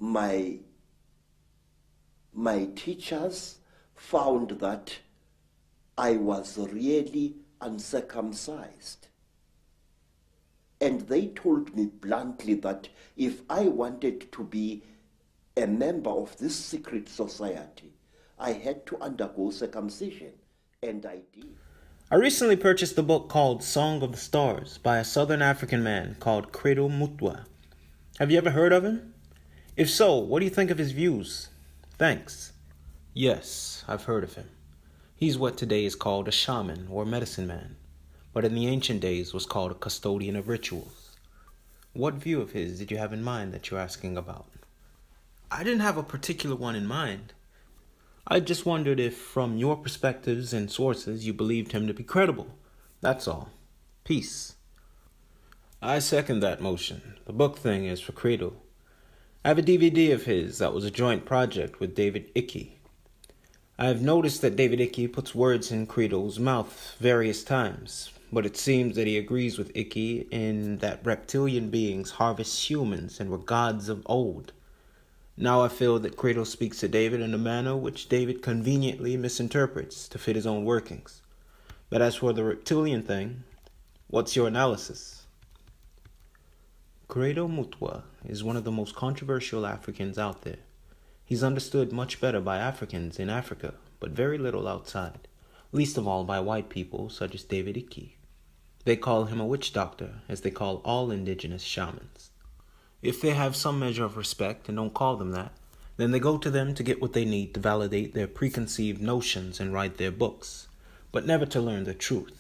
my teachers found that I was really uncircumcised. And they told me bluntly that if I wanted to be a member of this secret society, I had to undergo circumcision, and I did. I recently purchased a book called Song of the Stars by a Southern African man called Credo Mutwa. Have you ever heard of him? If so, what do you think of his views? Thanks. Yes, I've heard of him. He's what today is called a shaman or medicine man, but in the ancient days was called a custodian of rituals. What view of his did you have in mind that you're asking about? I didn't have a particular one in mind. I just wondered if, from your perspectives and sources, you believed him to be credible. That's all. Peace. I second that motion. The book thing is for Credo. I have a DVD of his that was a joint project with David Icke. I have noticed that David Icke puts words in Credo's mouth various times, but it seems that he agrees with Icke in that reptilian beings harvest humans and were gods of old. Now I feel that Credo speaks to David in a manner which David conveniently misinterprets to fit his own workings. But as for the reptilian thing, what's your analysis? Credo Mutwa is one of the most controversial Africans out there. He's understood much better by Africans in Africa, but very little outside, least of all by white people such as David Icke. They call him a witch doctor, as they call all indigenous shamans. If they have some measure of respect and don't call them that, then they go to them to get what they need to validate their preconceived notions and write their books, but never to learn the truth.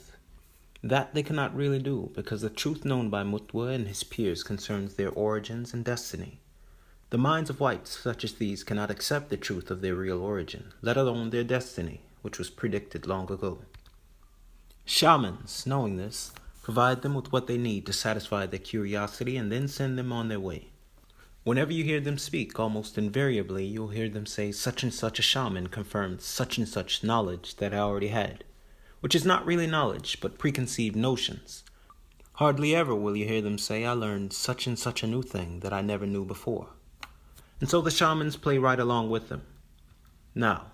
That they cannot really do, because the truth known by Mutwa and his peers concerns their origins and destiny. The minds of whites such as these cannot accept the truth of their real origin, let alone their destiny, which was predicted long ago. Shamans, knowing this, provide them with what they need to satisfy their curiosity and then send them on their way. Whenever you hear them speak, almost invariably you'll hear them say such and such a shaman confirmed such and such knowledge that I already had, which is not really knowledge, but preconceived notions. Hardly ever will you hear them say, I learned such and such a new thing that I never knew before. And so the shamans play right along with them. Now,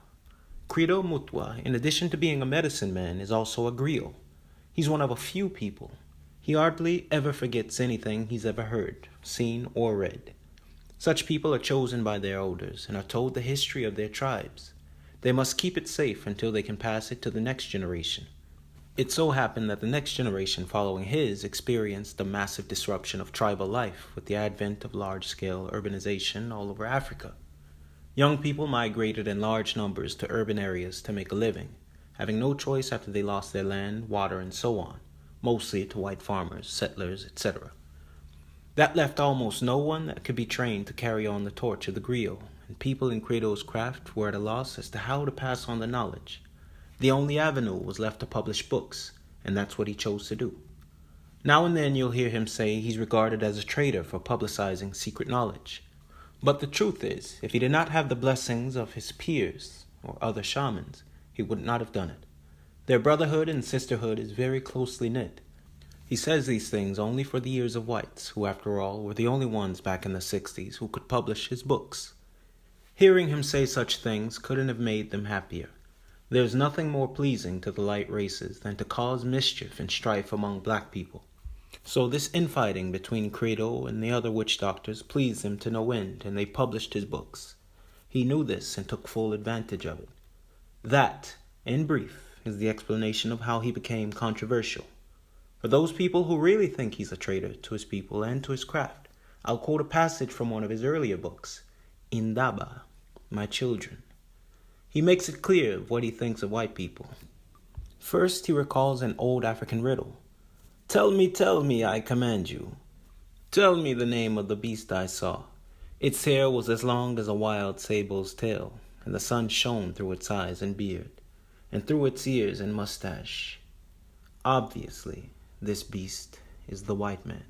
Credo Mutwa, in addition to being a medicine man, is also a griot. He's one of a few people. He hardly ever forgets anything he's ever heard, seen, or read. Such people are chosen by their elders and are told the history of their tribes. They must keep it safe until they can pass it to the next generation. It so happened that the next generation following his experienced a massive disruption of tribal life with the advent of large-scale urbanization all over Africa. Young people migrated in large numbers to urban areas to make a living, having no choice after they lost their land, water, and so on, mostly to white farmers, settlers, etc. That left almost no one that could be trained to carry on the torch of the griot, and people in Credo's craft were at a loss as to how to pass on the knowledge. The only avenue was left to publish books, and that's what he chose to do. Now and then you'll hear him say he's regarded as a traitor for publicizing secret knowledge. But the truth is, if he did not have the blessings of his peers or other shamans, he would not have done it. Their brotherhood and sisterhood is very closely knit. He says these things only for the ears of whites, who after all were the only ones back in the 60s who could publish his books. Hearing him say such things couldn't have made them happier. There is nothing more pleasing to the light races than to cause mischief and strife among black people. So this infighting between Credo and the other witch doctors pleased him to no end, and they published his books. He knew this and took full advantage of it. That, in brief, is the explanation of how he became controversial. For those people who really think he's a traitor to his people and to his craft, I'll quote a passage from one of his earlier books, Indaba, My Children. He makes it clear what he thinks of white people. First, he recalls an old African riddle. Tell me, I command you. Tell me the name of the beast I saw. Its hair was as long as a wild sable's tail, and the sun shone through its eyes and beard, and through its ears and mustache. Obviously, this beast is the white man.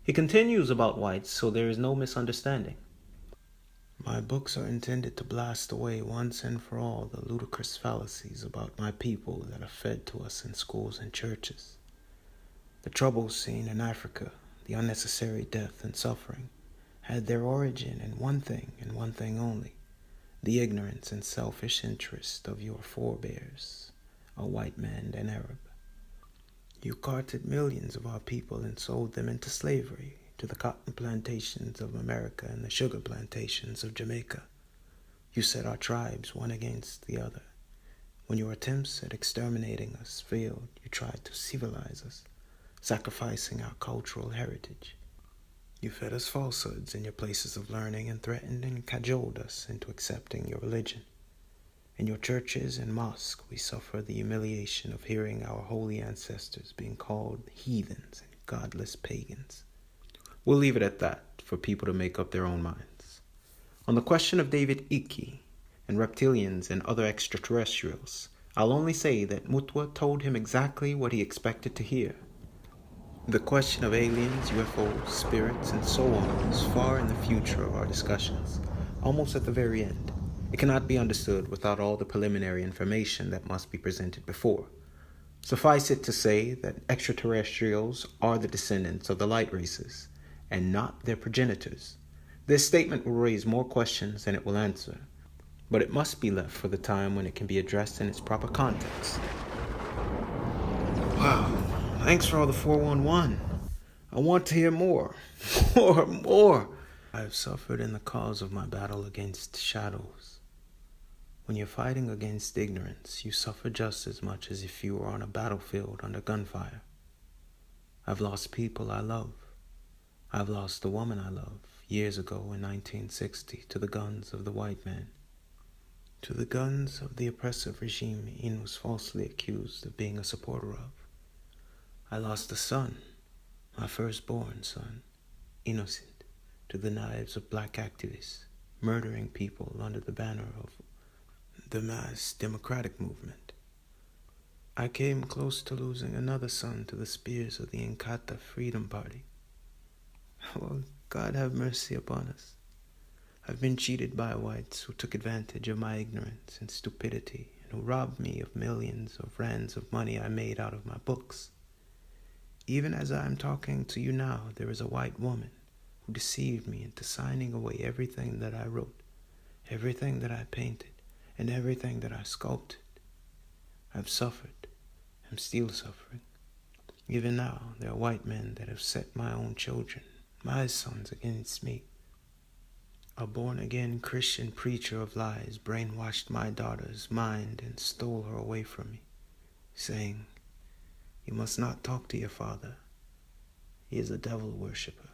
He continues about whites, so there is no misunderstanding. My books are intended to blast away once and for all the ludicrous fallacies about my people that are fed to us in schools and churches. The troubles seen in Africa, the unnecessary death and suffering, had their origin in one thing and one thing only: the ignorance and selfish interest of your forebears, a white man and Arab. You carted millions of our people and sold them into slavery to the cotton plantations of America and the sugar plantations of Jamaica. You set our tribes one against the other. When your attempts at exterminating us failed, you tried to civilize us, sacrificing our cultural heritage. You fed us falsehoods in your places of learning and threatened and cajoled us into accepting your religion. In your churches and mosques, we suffer the humiliation of hearing our holy ancestors being called heathens and godless pagans. We'll leave it at that for people to make up their own minds. On the question of David Icke and reptilians and other extraterrestrials, I'll only say that Mutwa told him exactly what he expected to hear. The question of aliens, UFOs, spirits, and so on is far in the future of our discussions, almost at the very end. It cannot be understood without all the preliminary information that must be presented before. Suffice it to say that extraterrestrials are the descendants of the light races, and not their progenitors. This statement will raise more questions than it will answer, but it must be left for the time when it can be addressed in its proper context. Wow. Thanks for all the 411. I want to hear more. More. I have suffered in the cause of my battle against shadows. When you're fighting against ignorance, you suffer just as much as if you were on a battlefield under gunfire. I've lost people I love. I've lost the woman I love years ago in 1960 to the guns of the white man, to the guns of the oppressive regime Ian was falsely accused of being a supporter of. I lost a son, my firstborn son, innocent, to the knives of black activists, murdering people under the banner of the mass democratic movement. I came close to losing another son to the spears of the Inkatha Freedom Party. Well, God have mercy upon us. I've been cheated by whites who took advantage of my ignorance and stupidity and who robbed me of millions of rands of money I made out of my books. Even as I am talking to you now, there is a white woman who deceived me into signing away everything that I wrote, everything that I painted, and everything that I sculpted. I've suffered. I'm still suffering. Even now, there are white men that have set my own children, my sons, against me. A born-again Christian preacher of lies brainwashed my daughter's mind and stole her away from me, saying, "You must not talk to your father. He is a devil worshiper."